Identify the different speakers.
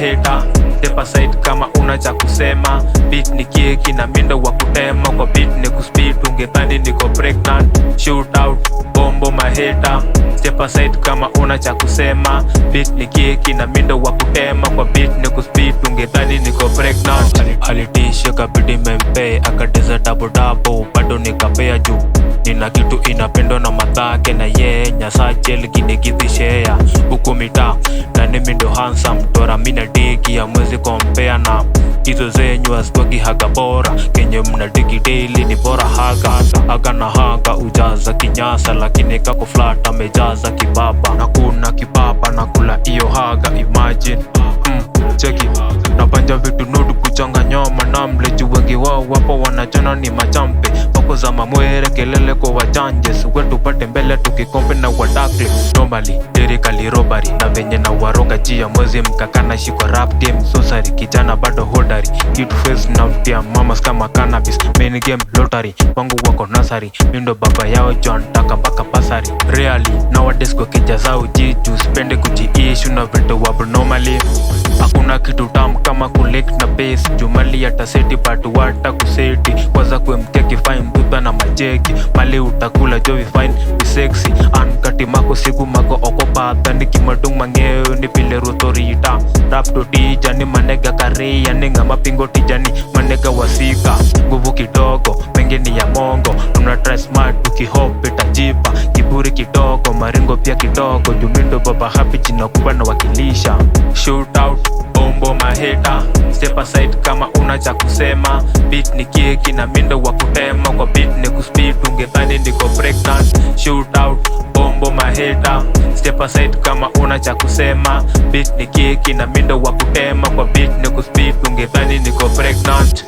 Speaker 1: maheta, step aside kama una cha kusema. Beat ni keki na mindo wa kutema, kwa beat ni kuspeed ungedhani niko pregnant. Shoot out, bombo maheta, step aside kama una cha kusema. Beat ni keki na mindo wa kutema, kwa beat ni kuspeed ungedhani niko pregnant. Alitisha kabidi mempe, akateza double double, bado nikapea juu. Nina kitu inapendwa na madhake na ye nyasache likinigidhishea huku mitaa na nimi ndo handsome. Dora mina digi ya mwezi kompea na hizo zenyu aswagi haga bora. Kenye mna digi daily ni bora haga na haga ujaza kinyasa, lakini kako flat amejaza kibaba. Na kuna kibaba na kula iyo haga, imagine cheki napanja vitu nudu kuchanga nyoma na mleji. Wengi wao wapo wanachona ni machampe, wako za mamwere kelele kwa wajanje. Suwe tupate mbele tukikompe na wadakle. Normally, lyrically robbery, na venye na waroga jia mwezi mkakana shikwa rap game. So sorry, kijana bado hodari, kitu face na vtia mamas kama cannabis. Main game lottery, wangu wako nasari, mindo baba yao John taka mpaka pasari. Really, nowadays kwa kijaza ujiju, spende kujiishu na vitu abnormally. Hakuna kitu tamu kama kulek na bass, jumali ya taseti batu wata kuseti. Kwaza kwe mkeki fine mbuta na majeki, mali utakula jovi fine be sexy. Ankati mako siku mako oko pata, niki madung mangeo ni pile rutorita. Rap to tija ni manega kareya, ninga mapingo tijani manega wasika. Nguvu kidogo, mengi ni ya mongo, tuna try smart tukihope tajipa. Kiburi kidogo, maringo pia kidogo, jumindo baba happy jina kubwa na wakilisha. Shoot out, bombo maheta, step aside kama una cha kusema. Beat ni keki na mindo wa kutema, kwa beat ni kuspeed ungedhani niko pregnant. Shoot out, bombo maheta, step aside kama una cha kusema. Beat ni keki na mindo wa kutema, kwa beat ni kuspeed ungedhani niko pregnant.